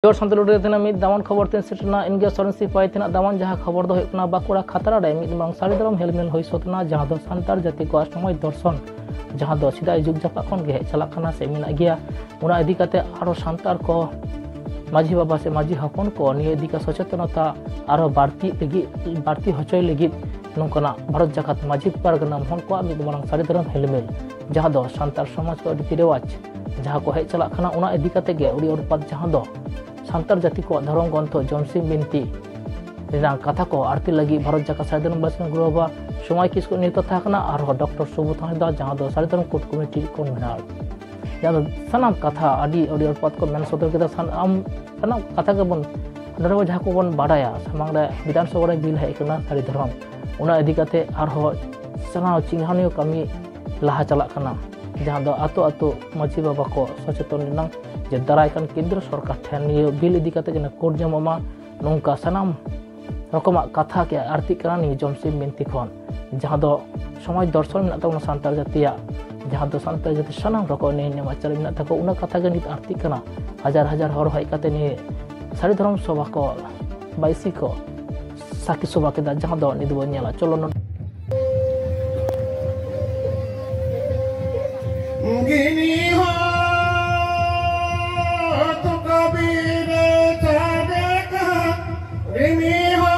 जोर संतुलन रे मिद दामन खबर तेन सेटना इनगे सोरेन सिपाही तेना दामन जहां खबर दो होना बाकुड़ा खतरा रे मिद मांग सारिदरम हेलमेल होई सोतना जहां दो सांतार जाति को समय दर्शन जहां दो सिदाय जुग जापा खन गे चलाखाना से मिना गया उना इदी काते आरो सांतार को माझी बाबा से माझी हपन को निये इदी का सचेतनता आरो बाड़ती होचोय लगी नोंकना भारत जाकात माझी पारगना हन को मिद मांग सारिदरम हेलमेल जहां दो सांतार समाज को रीति रिवाज जहां को हे चलाखाना उना इदी काते गे उड़ी उरपात जहां दो सांतार जाति को धर्म ग्रंथ जमसिम बिनती कथा को आरती लगी भारत जाका सारिदरम बसन ग्रोहबा समय किसको नेता थाकना और डॉक्टर सुबोध हांसदा जहां दो सारिदरम कोर्ट कमिटी को मेनाल जहां सनाम कथा आदि पद को मेन सदर केदा सनाम कथा के बन नरवा जहां को बन बाडाया सामांग रे विधानसभा रे बिल है कना सारिदरम उना इदी काते आरो सनाव चिंहानियो कमी लाहा चलाक कना जहां दो आतो आतो माझी बाबा को सचेतन दिनां जे दारायकान केंद्र सरकार ठेन निये बिल इदी काते जना कोर्ट जमामा नोंका सनाम रकमा कथा के आरती करानी जमसिम बिनती खन जहां दो समाज दर्शन में तब सांतार जातिया जहां दो सांतार जाति सनाम रको ने नेमाचार में तको उना कथा के नित आरती कना हजार हजार हर हाई काते ने सारिदरम सभा को बाइसी को साकी सभा के जहां दो निद बो नेला चलो गिनी हो तो कबीर जाने का गिनी हो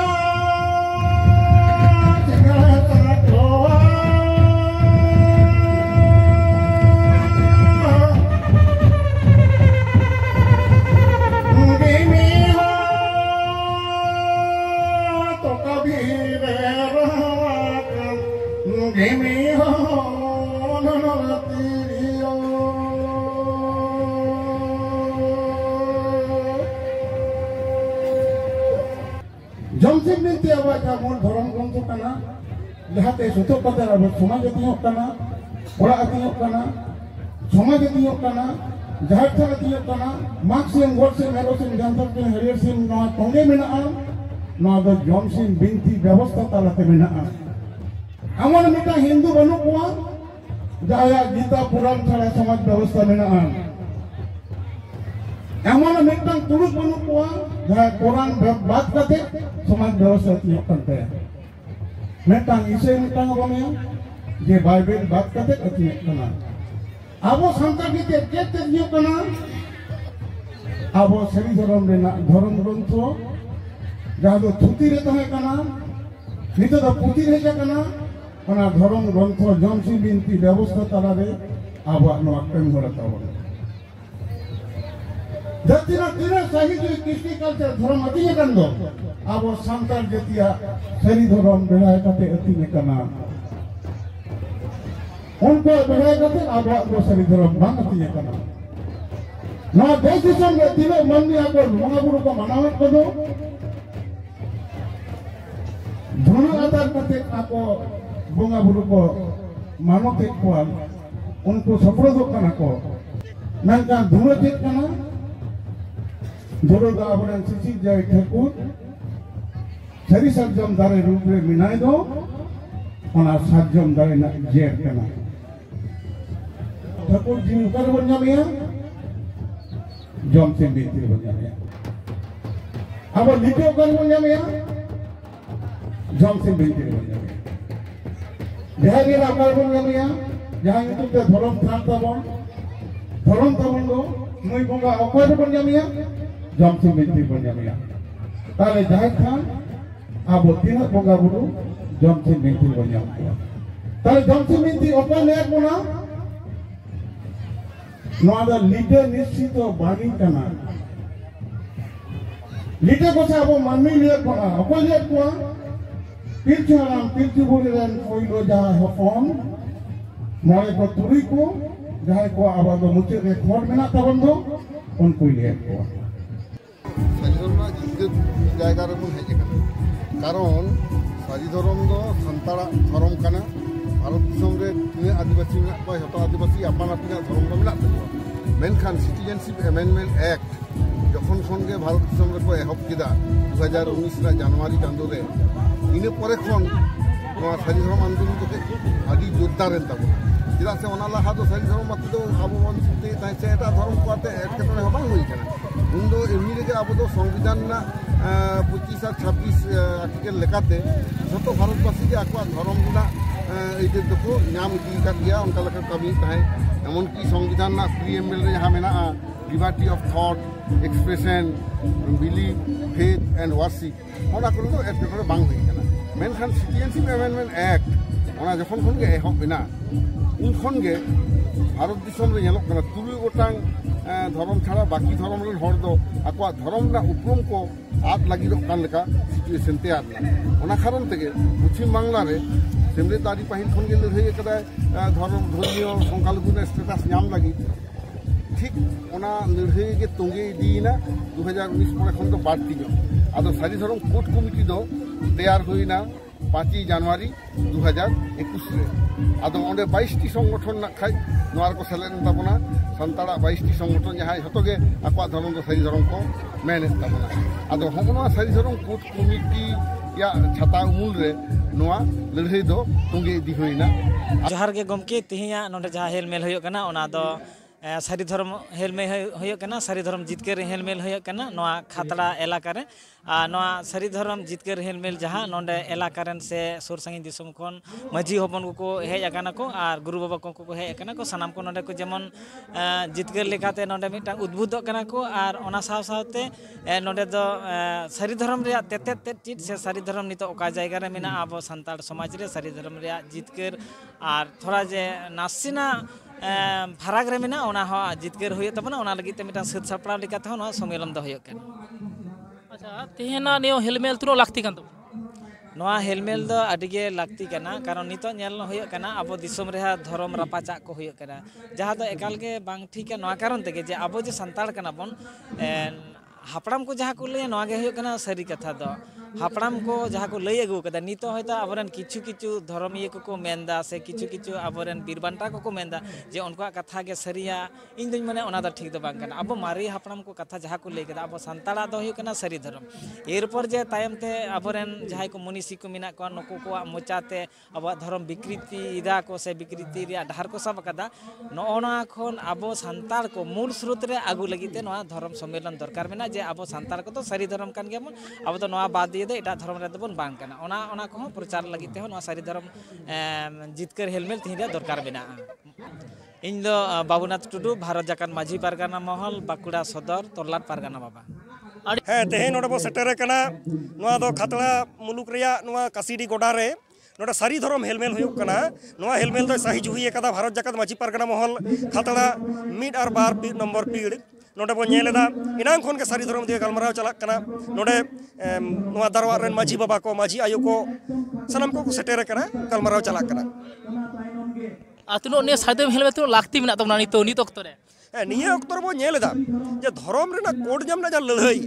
जगत को गिनी हो तो कबीर गिनी हो जमसिम बिनती आवाजा मूल धर्म ग्रंथ कना जहाते सुतो कदर अब समाज दियो कना ओरा दियो कना समाज दियो कना जहार था दियो कना मार्क्सियम गोडसिम हेलोसिम जानथर हरियरसिम नवा तंगे मेना नवा दो जमसिम बिनती व्यवस्था तालाते मेना अमन मिटा हिंदू बनु कोआ जहाया गीता पुराण छाड़ा समाज व्यवस्था मेना एमन मिटन तुरुक बनु कोआ जहां कुरान बात करते समाज व्यवस्था तियो करते मिटन इसे मिटन बने जे बाइबल बात करते अतियो कना आबो संतान के केते दियो कना आबो सरी धर्म रेना धर्म ग्रंथ जहां दो थुती रे तहे कना नितो दो पुती रे कना ओना धर्म ग्रंथ जमसिम बिनती व्यवस्था ताला रे आबो नो कम होरता हो जतिना तिना साहित्य कृष्टि कल्चर धर्म अतिने कंदो आबो सांतार जतिया सरी धर्म बेलाय कते अतिने कना उनको बेलाय कते आबो को सरी धर्म बांग अतिने कना ना देश दिसम रे तिनो मंदी आको मंगाबुरु को मनावत कदो धुनु आधार कते आको मंगाबुरु को मानते को उनको सफरदो कना को मेनका धुनु ते कना जोरोगा अबरन सिसी जाय ठकुर सरी सरजम दारे रूप रे मिनाय दो ओना सरजम दारे ना जेर कना ठकुर जी उकर बन्या मिया जमसिम बिनती बन्या मिया अब लिखे उकर बन्या मिया जमसिम बिनती बन्या मिया जहां गे उकर बन्या मिया जहां युतुब ते धर्म थान तबन दो मुई बंगा उकर बन्या मिया जमसिम बिनती बन्या मिया ताले जाय खान आबो तीना बंगा बुरु जमसिम बिनती बन्या मिया ताले जमसिम बिनती ओपन ने कोना नोदा लीडर निश्चित बानी कना लीडर को आबो मानमी लिया कोना ओपन ले कोना पिलचाराम पिलचु बुरेन फोइलो जा हफोन मोरे को तुरी को जाय को आबो दो मुचे रे खोर मेना तबन दो उनको लिया को सारिधर्म जायगा रे बन हेजे कारण सारिधर्म दो संताड़ा धर्म कना भारत दिसम रे तिने आदिवासी में को हतो आदिवासी अपन अपना धर्म को मिला मेनखान सिटीजनशिप अमेंडमेंट एक्ट जखन खनगे भारत दिसम रे को एहब किदा 2019 रा जनवरी चांदो रे इने परे खन नवा सारिधर्म आंदोलन को आदि जोरदार एन तब चेदा से ओना लाहा दो सारिधर्म मत दो आबो बन सुते ताई से एटा धर्म को आते एटकेटने हबां होई कना उन दो एमनी रेगे अब दो संविधान ना 25 और 26 आर्टिकल लेकाते जो भारतवासी के आकवा धर्म ना इधर देखो नाम इदी कर दिया उनका लगा कमी है एमन की संविधान ना प्रीएम्बल रे यहाँ में ना liberty of thought expression belief faith and worship ओना को तो एटकेटरे बांग हुई कना मेनखान सिटीजनशिप अमेंडमेंट एक्ट ओना जखन खन गे एहब बिना उन खन गे भारत दिसम रे नेलोक कना तुलुय गोटांग धर्म छाड़ा बाकी धर्म रेन हर दो आकवा धर्म ना उपरम को आद लागिदो कान लेका सिचुएशन तैयार ना ओना कारण तेगे पश्चिम बांग्ला रे सेमलेदारी पाहिल खन गे लड़ाई कदा धर्म धर्मीय संख्यालघु स्टेटास नाम लगी ठीक ओना लड़ाई के तंगे दीना 2019 परे खन दो बाड़ती जो आदो सारी धर्म कोर्ट कमिटी दो तैयार हुईना 5 जनवरी 2021 रे आदो ओंडे 22 टी संगठन ना खाई नोआर को सेलेन ताबना संताड़ा 22 टी संगठन जहां हतोगे आकवा धर्म दो सारी धर्म को मेन ताबना आदो होगनो सारी धर्म कोर्ट कमिटी या छाता उमुल रे नोआ लड़ाई दो तंगे दी हुईना जोहार गे गमके तिहिया नोंडे जहां हेलमेल होयो कना ओना दो सारी धर्म हेलमेल होयो कना सारी धर्म जितकर हेलमेल होयो कना नोआ खातड़ा इलाका रे नोआ सारी धर्म जितकर हेलमेल जहां नोंडे इलाका रेन से सुर संगीन दिसम खन माझी हपन को हेज आकाना को और गुरु बाबा को हेज आकाना को सनाम को नोंडे को जेमन जितकर लेकाते नोंडे मिटांग उद्बुद्ध कना को और ओना साव सावते नोंडे दो सारी धर्म रे तेते चीज से सारी धर्म नितो ओका जायगा रे मेना आबो संताड़ समाज रे सारी धर्म रे जितकर और थोड़ा जे नासिना फाराग रे मेना ओना हो जितकर होयो तबना ओना लगी ते मिटा सद सपड़ाव लेकाते हो सम्मेलन दो होयो कन अच्छा तेहेना नियो हेलमेल तुनो लाक्ति कान तो नोआ हेलमेल दो अडिगे लाक्ति कना कारण नितो नेल होयो कना आबो दिसम रे धर्म रापाचा को होयो कना जहां दो एकाल के बांग ठीक है नोआ कारण तेगे जे आबो जे संताड़ कना बन हापड़ाम को जहां को ले नोआ गे होयो कना सरी कथा दो हापड़ाम को जहां को लई अगु कदा नितो होयता अबरन किछु किछु धर्मीय को मेंदा से किछु किछु अबरन बीरबांटा को मेंदा जे उनका कथा के सरिया इन दिन माने ओना द ठीक द बांग कना अब मारी हापड़ाम को कथा जहां को लई कदा अब संताड़ा दो होयो कना सरी धर्म एरपर जे तायम ते अबरन जहां को मुनिसी को मिना को नको को मोचाते अब धर्म विकृति इदा को से विकृति रिया डहार को सब कदा नोना खन अब संताड़ को मूल स्रोत रे आगु लगिते नोआ धर्म सम्मेलन दरकार मेना जे अब संताड़ को तो सरी धर्म कान गेमन अब तो नोआ बाद एटा धर्म रे दबन बांग कना ओना को प्रचार लगिते हो सारी धर्म जितकर हेलमेल तिहिरा दरकार बिना इन दो बाबूनाथ टुडू भारत जाकान माझी पारगाना महल बाकुड़ा सदर तोरलाट पारगाना बाबा हे तेहे नोडे बो सेटर कना नोआ दो खातड़ा मुलुक रिया नोआ कासीडी गोडा रे नोडे सारी धर्म हेलमेल हुयुक कना नोआ हेलमेल दो सही जुही एकदा भारत जाकान माझी पारगाना महल खातड़ा मिड और बार नंबर पीड़ नोडे बो नेलेदा इनांग खन के सारी धर्म दिए गलमराव चला कना नोडे नोआ दरबार रेन माझी बाबा को माझी आयो को सनम को सेटर कना गलमराव चला कना तुनो ने सादम हेलमेट तो लाक्ति मेना तबना नितो नित अक्तो रे निये अक्तो बो नेलेदा जे धर्म रेना कोड जमना जा लड़ाई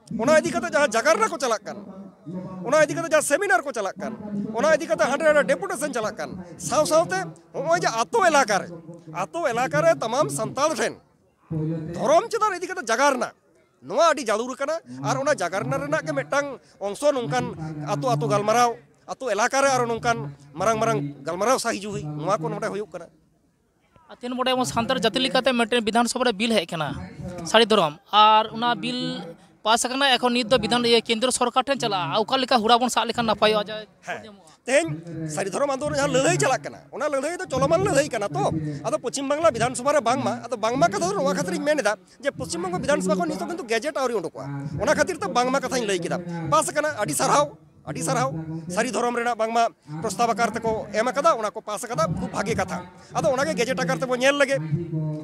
ओना इदी कते जहां जगरना को चला कन ओना इदी कते जहां सेमिनार को चला कन ओना इदी कते हांडे डेपुटेशन चला कन साव सावते ओय जे आतो इलाका रे तमाम संताल ठेन धर्म चेतान इदी कते जगरना नोआ अडी जालुर कना और ओना जगरना रेना के मेटांग अंशो नोंकान आतो आतो गलमराव आतो इलाका रे और नोंकान मारंग मारंग गलमराव साही जुही नोआ को नोडे होयुक कना तीन मोटे सानतार जाति लेकाते मेटे विधानसभा रे बिल हेज कना सारी धर्म और उना बिल पास करना एखन नित दो विधान ये केंद्र सरकार ठेन चला ओका लेका हुड़ाबन सा लेका नपाय आ जाय तेन सारी धर्म आंदोलन जहां लड़ाई चला कना ओना लड़ाई तो चलमान लड़ाई कना तो आदो पश्चिम बांग्ला विधानसभा रे बांगमा कथा नोआ खातिर मेनेदा जे पश्चिम बंग विधानसभा को नितो किंतु गैजेट आवरी उडुकवा ओना खातिर तो बांगमा कथा लई किदा पास कना अडी सरहाव सारी धर्म रेना बांगमा प्रस्ताव करते को एम कदा ओना को पास कदा खूब भागे कथा आदो ओना के गैजेट करते बो नेल लगे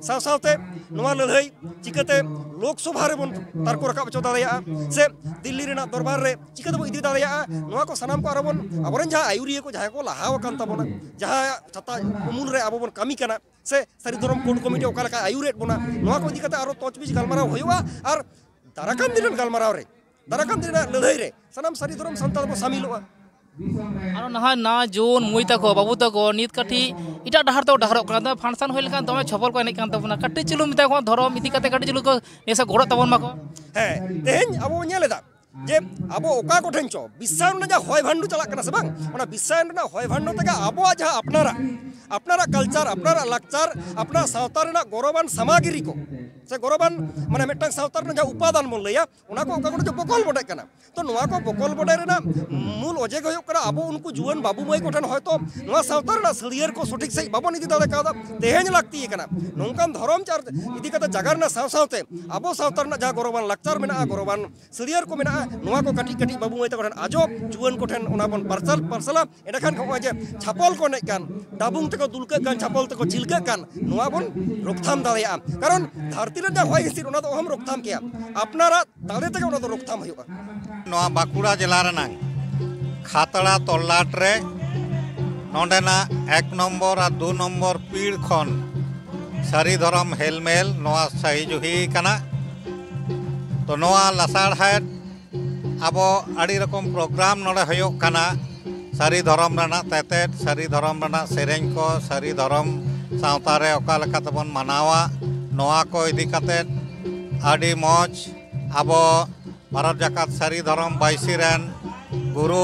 साव सावते नोआ लड़ाई चिकते लोकसभा रे बन तारको रकाब चो दाया से दिल्ली रेना दरबार रे चिकते बो इदी दाया नोआ को सनाम को अरबन अबरन जहां आयुरिया को जहां को लाहाव कान तबना जहां छता उमुल रे अबो बन कमी कना से सारी धर्म कोड कमिटी ओका लका आयुरेट बना नोआ को इदी कते आरो तोचबिज गलमराव होयुआ और दाराकान दिन गलमराव रे दाराकान दिन लड़ाई रे सनाम सारी धर्म संताल को शामिलवा आरो नहा ना जोन मुई तको बाबू तको नित कठी इटा डहार तो डहार कना फंक्शन होइल कान तमे छपल को एने कान तबना कट्टे चलु मिता को धर्म इदी कते कट्टे चलु को नेसा घोड़ा तबन माको हे तेन अब नेलेदा जे अब ओका को ठेंचो बिसायन ना होय भांडू चला कना से बांग ओना बिसायन ना होय भांडू तका अब जहां अपनारा कल्चर अपनारा लाक्चर अपना सावता रेना गौरवान सामग्री को से गौरवान माने मिटन सावता रे जहाँ उपादान बन लैया उना को जो बकल बडे कना तो नुआ को बकल बडे रेना मूल अजे गयो करा अब उनको जुआन बाबू माई कोठन हयतो नुआ सावता रे सलियर को सठिक सही बाबन इदी दाड़े कादा तेहेज लागती कना नोंकान धर्म चार इदी कता जगार ना सावते अब सावता रे जहाँ गौरवान लाक्चर मेना गौरवान सलियर को मेना नुआ को कटी कटी बाबू माई तक आजो जुआन कोठन उना बन पार्सला एडाखान को जे छापल को नेकान डाबुंग तक दुलके कान छापल तक चिलके कान नुआ बन रोकथाम दाड़ेया कारण धरती रे जा होय हिसिर उना तो हम रोकथाम किया अपनारा दाड़े तक उना तो रोकथाम हुआ नोआ बाकुड़ा जिला रेनांग खातड़ा तल्लाट रे नोंडेना 1 नम्बर और 2 नम्बर पीड़ खन सारी धरम हेलमेल नोआ सही जुही कना तो नोआ लासाड़ हेड अब आड़ी रकम प्रोग्राम नोडे होयोग कना सारी धरम रना तेतेट सारी धरम रना सेरेंग को सारी धरम सावता रे ओका लेका तबन मानावा नोआ को इदी कतेट आड़ी मौज अब भारत जाकात सारी धरम बाईसी रेन गुरु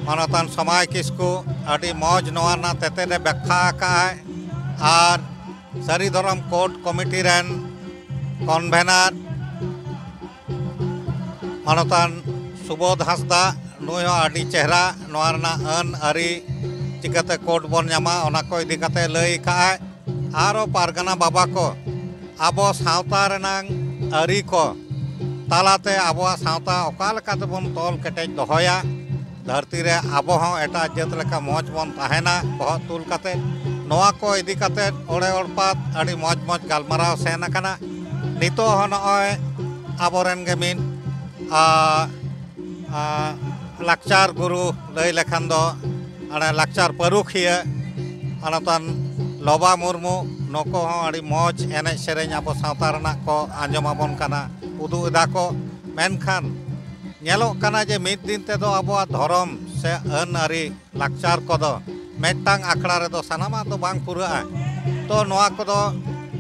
मानतान समाय किसकु आड़ी मौज नोआ ना तेतेट व्याख्या आकाय आर सारी धरम कोर्ट कमिटी रेन कन्वेनर मानतान सुबोध हांसदा नुय आड़ी चेहरा नोआ रना अन आरी चिकाते कोर्ट बन नामा ओना को इदी कते लई काय आरो पारगाना बाबा को आबो सावता रेनांग आरी को तालाते आबो सावता ओका लेका तेबन तोल केटेज दोहया धरती रे आबो हों एटा जात लेका मौज बन ताहेना बहुत तुल कते नोआ को इदी कते ओड़े ओड़पात आड़ी मौज मौज गालमाराव सेन आकाना नितो हो नय आबोरेन गे मिन लाक्चार गुरु लई लेखान दो अने लाक्चार परुखिया अनतन लोबा मुर्मू नको हों आड़ी मौज एनेज सेरेंज आबो सावता रना को आंजमाबन कना उदु एदा को मेनखान नेलोग कना जे मिद दिन तेदो आबो धर्म से अन आरी लाक्चार कोदो मेटांग आखड़ा रे दो सानामा तो बांग पुराआ तो नोआ कोदो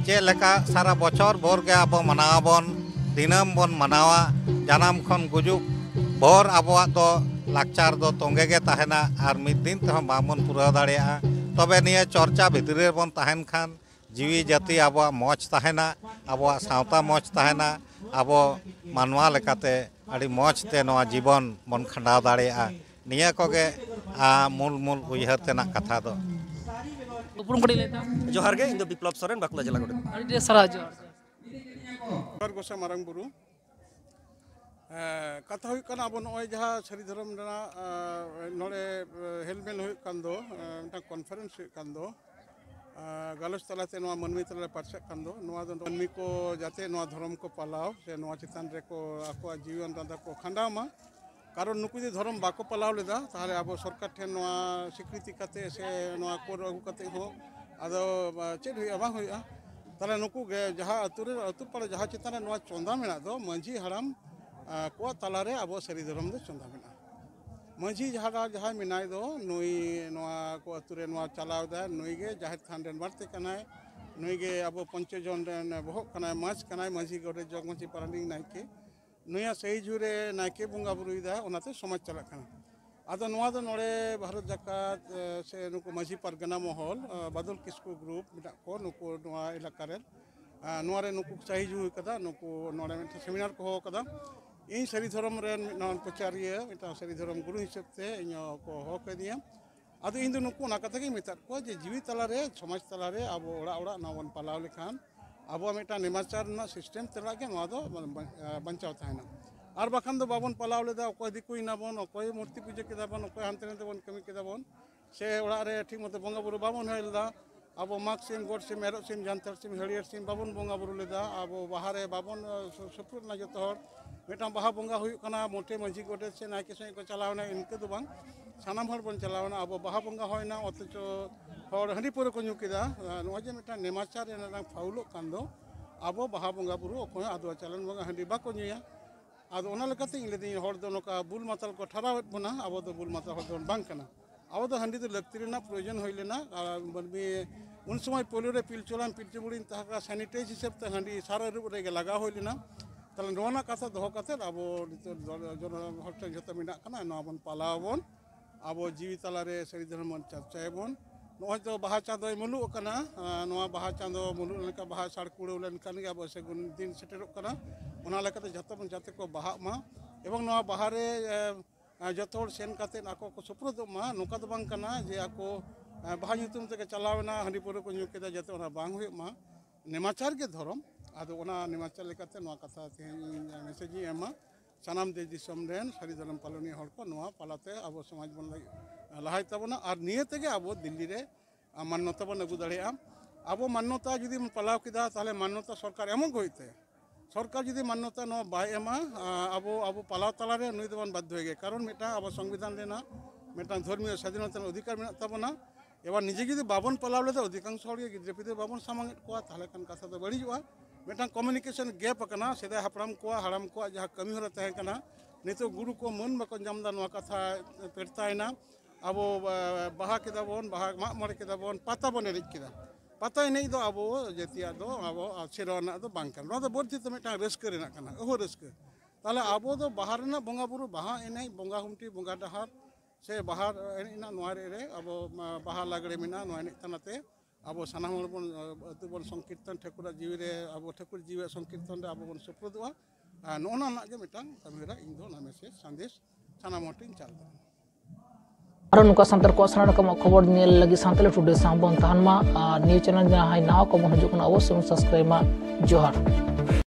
चे लेका सारा बछर भोर गे आबो मनावबन दिनम बन मनावा जानाम खन गुजुक भोर आबोआ तो लाक्चार दो तोंगे गे ताहेना आर मिद दिन तेहन बांबन पुरा दाड़ेया तबे निये चर्चा भितरी रे बन ताहेन खान जीवी जाति आबोआ मौज ताहेना आबोआ सावता मौज ताहेना आबो मानवा लेकाते आड़ी मौज ते नोआ जीवन बन खंडाव दाड़ेया निया कोगे मूल मूल उयहर तेना कथा दो उपरुम कड़ी लेता जोहार गे इंदो विप्लव सोरेन बाकुला जिला गोटे अड़ी सारा जोहार गोसा मारंग बुरु कथा हुई कना अब नय जहाँ सारी धर्म नोड़े हेलमेल हुई कान दो कॉन्फ्रेंस हुई कान दो गलस तलाते नोआ मनमी तला पार्से कान दो नोआ दो मनमी को जाते नोआ धर्म को पालाव से नोआ चितान रे को आको जीवन राधा को खंडाव मा कारण नुकु दी धर्म बाको पालाव लेदा ताहले अब सरकार ठेन नोआ स्वीकृति काते से नोआ कोर अगु काते हो आदो चेड हुई बांग हुई ताहले नुकु गे जहाँ अतु पाड़ा जहाँ चितान नोआ चंदा मेना दो मंझी हराम को तालारे अब सारी धर्म दो चंदा मेना मंझी जहाँ मेनाय दो नुई नोआ को अतुरे नोआ चलाव दा नुई गे जाहिर थान रेन बारते कनाय नुई गे अब 5 जन रेन बहक कनाय माछ कनाय मंझी गोडे जग मंझी पारानी नायके नुया सही जुरे नायके बंगा बुरुइदा ओनाते समाज चला कना आदो नोआ दो नोड़े भारत जाकात से नुको मंझी पारगना महल बादल किस्कु ग्रुप मिटा को नुको नोआ इलाका रे नोआ रे नुको सही जु कदा नुको नोड़े में सेमिनार को हो कदा इन सारी धर्म रेन नॉन प्रचारिया मिटा सारी धर्म गुरु हिसाब से इन को हो के दिया आदो इन दो नुको ना कथा के मिता को जे जीवी तला रे समाज तला रे अब ओड़ा ओड़ा नावन पालाव लेखान अब मिटा नेमाचार ना सिस्टम तला के नोआ दो बंचाव थायना और बाखान दो बाबन पालाव लेदा अकय दिकुई नाबन अकय मूर्ति पूजा केदाबन अकय हानते नाते बन कमी केदाबन से ओड़ा रे ठीक मते बंगा बुरु बाबन हेलदा अब माग सिम गोड सिम एरो सिम जानतर सिम हरियर सिम बाबन बंगा बुरु लेदा अब बाहरे बाबन सपुर ना जतो हर मिटा बाहा बंगा हुई कना मोटे मंझी गोटे से नायके सही को चलावना इनके दो बांग सानाम हर बन चलावना अब बाहा बंगा होयना अथचो हर हंडी पुरो को न्यू केदा नोआ जे मिटा नेमाचार रेना फाउलो कांदो अब बाहा बंगा बुरु अकय आदवा चलन बंगा हंडी बाको न्यूया आदो ओना लेकाते इन लेदी हर दो नोका बुल माताल को ठरावत बना अब दो बुल माताल हर दो बांग कना अब दो हंडी दो लक्ति रेना प्रयोजन होय लेना बरबी उन समय पोलो रे पिलचोलाम पिलचुबुड़िन ताका सैनिटाइज हिसाब ते हंडी सारा रूप रे लगा होय लेना ताले नोना कथा दोह कते अब जन हर ठेन जतो मेना कना नोआ बन पालावबन अब जीवी तला रे सारी धर्म चर्चायबन नॉय तो बाहा चाँदो मुलुग कना नोआ बाहा चाँदो मुलुग लेका बाहा साड़ कुड़ाव लेनखान गे अब सेगुन दिन सेटेरोग कना ओना लेकाते जतो बन जाते को बाहा मा एवं नोआ बाहा रे जतो हर सेन काते आको को सुपुरुदोग मा नोका दो बांग कना जे आको बाहा nyutum तेगे चलावेना हांडी पाउरा को ᱧᱩ केदा जाते ओना बांग हुयुग मा नेमाचार गे धर्म आदो ओना नेमाचार लेकाते नोआ कथा तेहें मेसेज ᱤᱧ ᱮᱢᱟ सानाम देश दिसम रेन सारी धर्म पालनीय हर को नोआ पालाते अब समाज बन लहाय ताबोना और निये तेगे अब दिल्ली रे मान्यता बन अगू दाड़ेया अब मान्यता जुदी पालाव किदा ताहले मान्यता सरकार एमन होइते सरकार जुदी मान्यता नो बाय एमा अब अब पालाव तला रे नुई दबन बाध्य होगे कारण मेटा अब संविधान रेना मेटा धर्मीय स्वाधीनता अधिकार मेना ताबोना एबार निजे जुदी बाबन पालाव लेदा अधिकांश हर गे गिद्रे पिद्रे बाबन सामांगेद कोआ ताहले खान कथा दो बड़िजोआ मेटा कम्युनिकेशन गैप अकना सेदा हापराम कोआ हाड़ाम कोआ जहाँ कमी हरा तहे कना नितो गुरु को मन बको जामदा नोआ कथा पेरतायना अब बाहा केदाबन बाहा माग मरे केदाबन पाता बन एनेज केदा पाता एनेज दो अब जेतिया दो अब सेरवाना दो बांग काना नोआ दो बर्ती तो मेटा रस्क रेना काना ओहो रस्क ताहले अब दो बाहा रेना बंगा बुरु बाहा एनेज बंगा हुमटी बंगा डाहार से बाहा एनेजना नोआ रे अब बाहा लागड़े मेना नोआ एनेज तनाते अब सानाम हर बन अतु बन संकीर्तन ठाकुर जीवी रे अब ठाकुर जीवी संकीर्तन रे अब बन सुपुरुदोआ नोना ना गे मेटा कमिरा इन दो ना मेसेज संदेश सानाम हटिन चालदा और नुका सांतार को सारा रकम खबर नेल लगी सांताल टुडे साबन तहन मा न्यूज चैनल जहां नाव को मन हजू अवश्य सब्सक्राइब मा जोहार।